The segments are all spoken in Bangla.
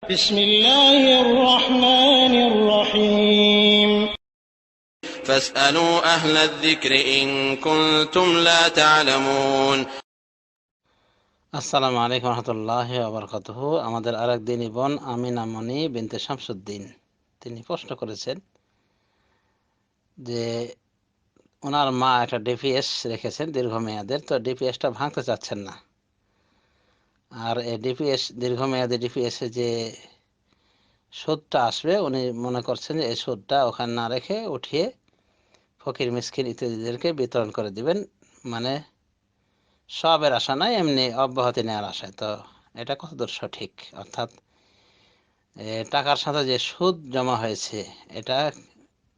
بسم الله الرحمن الرحيم فاسألوا أهل الذكر إن كنتم لا تعلمون আসসালামু আলাইকুম রহমতুল্লাহি ওয়া বারাকাতুহু। আমাদের আরেক দিনী বোন আমিনা মনি বিনতে শামসুদ্দিন তিনি প্রশ্ন করেছেন যে ওনার মা একটা ডিপিএস রেখেছেন দীর্ঘমেয়াদের, তো ডিপিএসটা ভাঙতে চাচ্ছেন না। আর এই ডিপিএস দীর্ঘমেয়াদী ডিপিএসে যে সুদটা আসবে উনি মনে করছেন যে এই সুদটা ওখানে না রেখে উঠিয়ে ফকির মিসকিন ইত্যাদিদেরকে বিতরণ করে দিবেন, মানে সবের আশা নয়, এমনি অব্যাহতি নেওয়ার আশায়। তো এটা কতদূর সঠিক? অর্থাৎ টাকার সাথে যে সুদ জমা হয়েছে এটা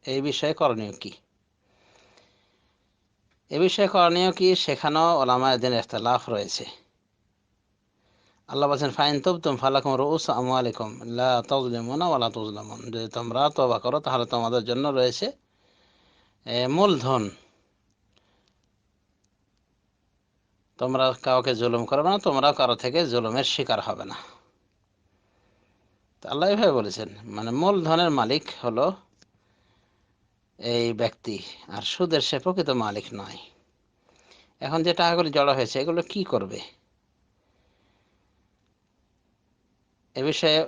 এই বিষয়ে করণীয় কি? এ বিষয়ে করণীয় কি সেখানেও ওলামায়ে দ্বীনের ইখতিলাফ রয়েছে। আল্লাহ বলেছেন ফাইন তুবতুম ফালাকুম রুউসু আমওয়ালিকুম লা তাযলিমুনা ওয়া লা তুযলামুন, যদি তোমরা তওবা করো তাহলে তোমাদের জন্য রয়েছে মূলধন, তোমরা কাউকে জুলুম করবে না, তোমরা কারো থেকে জুলুমের শিকার হবে না। তো আল্লাহ এভাবে বলেছেন, মানে মূলধনের মালিক হলো এই ব্যক্তি, আর সুদের সে প্রকৃত মালিক নয়। এখন যে টাকাগুলি জড়ো হয়েছে এগুলো কি করবে? এ বিষয়ে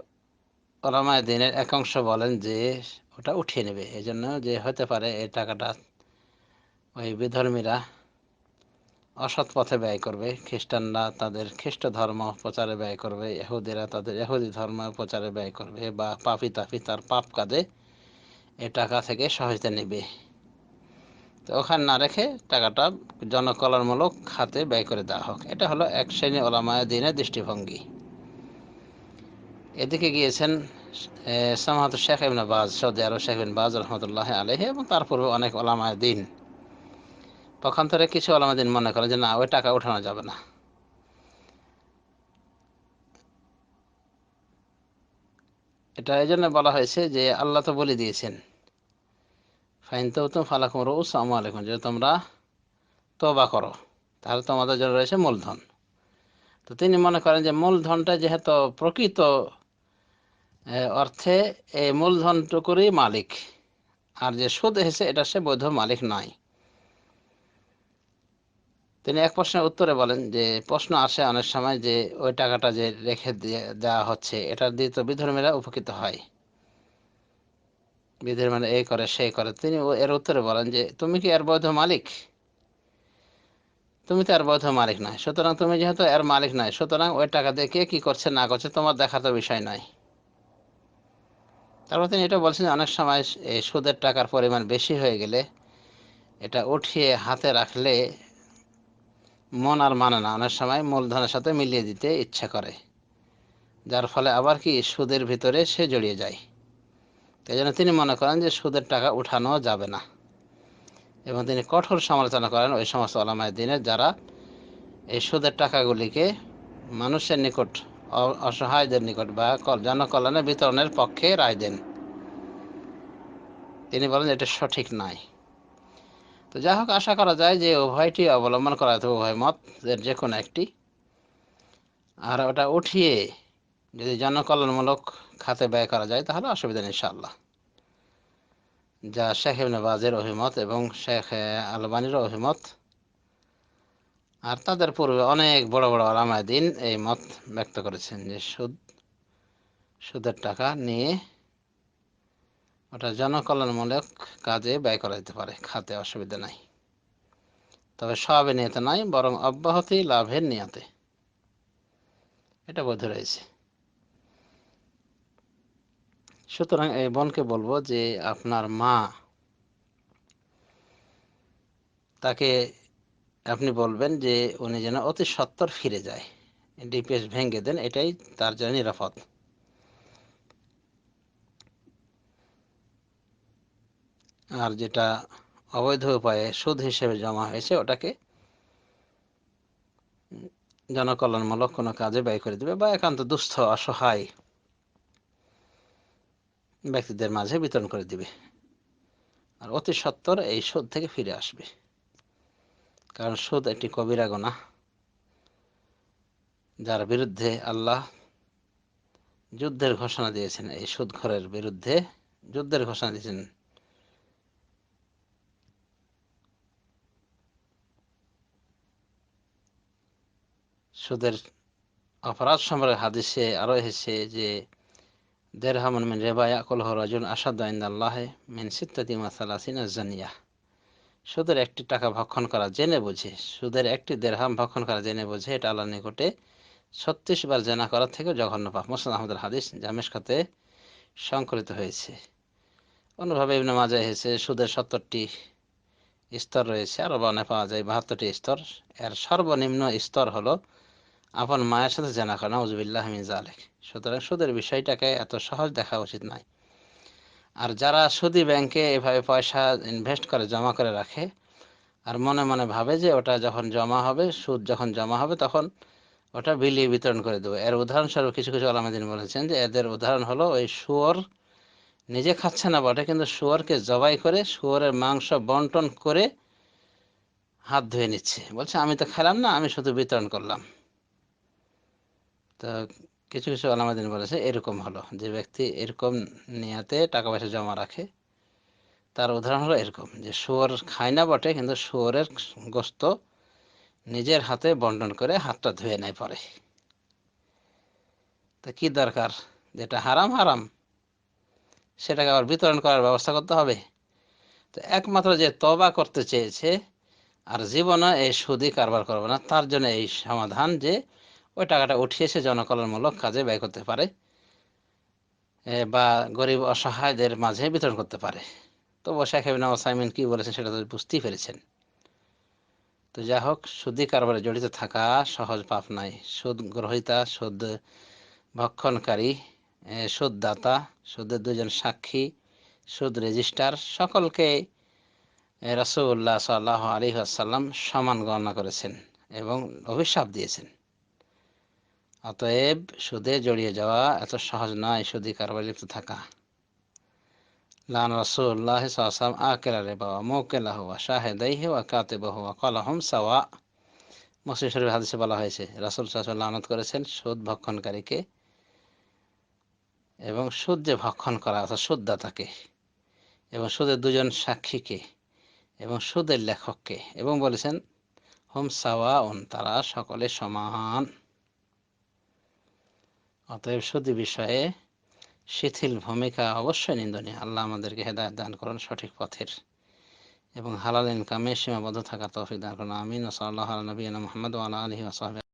ওলামায়ে দ্বীনের একাংশ বলেন যে ওটা উঠিয়ে নেবে। এই জন্য যে হতে পারে এই টাকাটা ওই বিধর্মীরা অসৎ পথে ব্যয় করবে, খ্রিস্টানরা তাদের খ্রিস্ট ধর্ম প্রচারে ব্যয় করবে, ইহুদিরা তাদের ইহুদি ধর্ম প্রচারে ব্যয় করবে, বা পাপী তাপী তার পাপ কাজে এ টাকা থেকে সহায়তা নেবে। তো ওখানে না রেখে টাকাটা জনকল্যাণমূলক খাতে ব্যয় করে দেওয়া হোক, এটা হলো এক শ্রেণী ওলামায়ে দ্বীনের দৃষ্টিভঙ্গি। এদিকে গিয়েছেন সামাহাত শেখ ইবনে বাজ, সৌদি আরব শেখ ইবনে বাজ রহমতুল্লাহ আলাইহি, এবং তার পূর্বে অনেক ওলামায়ে দ্বীন। পক্ষান্তরে কিছু ওলামায়ে দ্বীন মনে করেন যে না, ওই টাকা উঠানো যাবে না। এটা এই জন্য বলা হয়েছে যে আল্লাহ তো বলে দিয়েছেন ফাইন তাওবাতুম ফালাকুম রুউসু আমওয়ালিকুম, যদি তোমরা তওবা করো তাহলে তোমাদের জন্য রয়েছে মূলধন। তো তিনি মনে করেন যে মূলধনটা যেহেতু প্রকৃত অর্থে এই মূলধনটুকুরই মালিক, আর যে সুদ এসেছে এটা সে বৈধ মালিক নয়। তিনি এক প্রশ্নের উত্তরে বলেন যে প্রশ্ন আসে অনেক সময় যে ওই টাকাটা যে রেখে দেওয়া হচ্ছে এটা দিয়ে তো বিধর্মীরা উপকৃত হয়, বিধর্মীরা এই করে সেই করে। তিনি এর উত্তরে বলেন যে তুমি কি এর বৈধ মালিক? তুমি তো এর বৈধ মালিক নয়, সুতরাং তুমি যেহেতু এর মালিক নয়, সুতরাং ওই টাকা দিয়ে কে কি করছে না করছে তোমার দেখার তো বিষয় নয়। তারপর তিনি এটা বলছেন যে অনেক সময় এই সুদের টাকার পরিমাণ বেশি হয়ে গেলে এটা উঠিয়ে হাতে রাখলে মন আর মানে না, অনেক সময় মূলধনের সাথে মিলিয়ে দিতে ইচ্ছা করে, যার ফলে আবার কি সুদের ভিতরে সে জড়িয়ে যায়। তাই জন্য তিনি মনে করেন যে সুদের টাকা উঠানো যাবে না, এবং তিনি কঠোর সমালোচনা করেন ওই সমস্ত ওলামায়ে দ্বীনের যারা এই সুদের টাকাগুলিকে মানুষের নিকট, অসহায়দের নিকট বা জনকল্যাণে বিতরণের পক্ষে রায় দেন। তিনি বলেন এটা সঠিক নয়। তো যা হোক, আশা করা যায় যে উভয়টি অবলম্বন করা হয়তো উভয় মতের যে কোনো একটি, আর ওটা উঠিয়ে যদি জনকল্যাণমূলক খাতে ব্যয় করা যায় তাহলে অসুবিধা নেই ইনশাআল্লাহ, যা শেখ ইবনে বাজের অভিমত এবং শেখ আলবানীর অভিমত। আর তাদের পূর্বে অনেক বড় বড় ওলামায়ে দ্বীন এই মত ব্যক্ত করেছেন যে সুদের টাকা নিয়ে ওটা জনকল্যাণমূলক কাজে ব্যয় করা যেতে পারে, খাতে অসুবিধা নাই, তবে সবের নিয়তে নয়, বরং অব্যাহতি লাভের নিয়তে এটা বৈধ রয়েছে। সুতরাং এই বোনকে বলবো যে আপনার মা, তাকে আপনি বলবেন যে উনি যেন অতি সত্বর ফিরে যায়, ডিপিএস ভেঙে দেন, এটাই তার জন্য নিরাপদ। আর যেটা অবৈধ উপায়ে সুদ হিসেবে জমা হয়েছে ওটাকে জনকল্যাণমূলক কোনো কাজে ব্যয় করে দেবে, বা একান্ত দুস্থ অসহায় ব্যক্তিদের মাঝে বিতরণ করে দিবে। আর অতি সত্বর এই সুদ থেকে ফিরে আসবে, কারণ সুদ একটি কবিরা গুনাহ, যার বিরুদ্ধে আল্লাহ যুদ্ধের ঘোষণা দিয়েছেন, এই সুদখোরের বিরুদ্ধে যুদ্ধের ঘোষণা দিয়েছেন। সুদের অপরাধ সম্পর্কে হাদিসে আরো এসেছে যে দেরহামুন মিন রিবা ইয়াকুলহু রাজুলুন আশাদ্দু ইনদাল্লাহি মিন সিত্তাতি ওয়া সালাসিনা জানিয়াহ। সুদের একটি টাকা ভক্ষণ করা জেনে বুঝে, সুদের একটি দেরহাম ভক্ষণ করা জেনে বুঝে, এটা আল্লাহর নিকটে 36 বার জেনা করার থেকে জঘন্য পাপ। মুসনাদ আহমদের হাদিস, যা মিশকাতে সংকলিত হয়েছে। অন্যভাবে ইবনে মাজাহ এসেছে সুদের 70টি স্তর রয়েছে, আরো বর্ণে পাওয়া যায় 72টি স্তর। এর সর্বনিম্ন স্তর হলো আপন মায়ের সাথে জেনা করা, নাউযুবিল্লাহ মিন যালিক। সুতরাং সুদের বিষয়টাকে এত সহজ দেখা উচিত নয়। আর যারা সুদী ব্যাংকে এভাবে পয়সা ইনভেস্ট করে, জমা করে রাখে, আর মনে মনে ভাবে যে ওটা যখন জমা হবে, সুদ যখন জমা হবে তখন ওটা বিলিয়ে বিতরণ করে দেবো, এর উদাহরণস্বরূপ কিছু কিছু আলেম দ্বীন বলেছেন যে এদের উদাহরণ হলো ওই শুয়োর নিজে খাচ্ছে না বটে, কিন্তু শুয়োরকে জবাই করে শুয়োরের মাংস বন্টন করে হাত ধুয়ে নিচ্ছে, বলছে আমি তো খেলাম না, আমি শুধু বিতরণ করলাম। তো কিছু কিছু আলেম দ্বীন বলেছে এরকম হলো, যে ব্যক্তি এরকম নিয়াতে টাকা পয়সা জমা রাখে, তার উদাহরণ হলো এরকম যে শুয়োর খায় না বটে, কিন্তু শুয়োরের গোস্ত নিজের হাতে বন্টন করে হাতটা ধুয়ে নেয় পরে। তা কি দরকার, যেটা হারাম হারাম সেটাকে আবার বিতরণ করার ব্যবস্থা করতে হবে? তো একমাত্র যে তওবা করতে চেয়েছে আর জীবনে এই সুদী কারবার করবে না, তার জন্য এই সমাধান যে ওই টাকাটা উঠিয়ে সে জনকল্যাণমূলক কাজে ব্যয় করতে পারে, বা গরিব অসহায়দের মাঝে বিতরণ করতে পারে। তো শেখ ইবনে উসাইমিন কি বলেছেন সেটা তো বুঝতেই পেরেছেন। তো যাই হোক, সুদী কারবারে জড়িত থাকা সহজ পাপ নয়। সুদ গ্রহীতা, সুদ ভক্ষণকারী, সুদদাতা, সুদের দুজন সাক্ষী, সুদ রেজিস্ট্রার, সকলকে রাসূলুল্লাহ সাল্লাল্লাহু আলাইহি ওয়াসাল্লাম সমান গণনা করেছেন এবং অভিশাপ দিয়েছেন। অতএব সুদে জড়িয়ে যাওয়া এত সহজ নয়, সুদী কারবারে লিপ্ত থাকা। লান রাসূলুল্লাহ সাল্লাল্লাহু আলাইহি ওয়াসাল্লাম আকিলা রিবা ওয়া মুকিলাহু ওয়া শাহিদাইহি ওয়া কাতিবাহু ওয়া ক্বালা হুম সাওয়া। মুসলিম শরীফের হাদিসে বলা হয়েছে রাসূল সাল্লাল্লাহু আলাইহি ওয়াসাল্লাম লানত করেছেন সুদ ভক্ষণকারীকে এবং সুদ যে ভক্ষণ করা অর্থাৎ সুদদাতাকে, এবং সুদের দুজন সাক্ষীকে, এবং সুদের লেখককে, এবং বলেছেন হুম সাওয়াউন, তারা সকলে সমান। অতএব সুদী বিষয়ে শিথিল ভূমিকা অবশ্যই নিন্দনীয়। আল্লাহ আমাদেরকে হেদায়েত দান করুন সঠিক পথের, এবং হালাল ইনকামে সীমাবদ্ধ থাকার তৌফিক দান করুন। আমিন। সাল্লাল্লাহু আলা নবিয়িনা মুহাম্মদ ওয়া আলা আলিহি ওয়া সাহবিহি।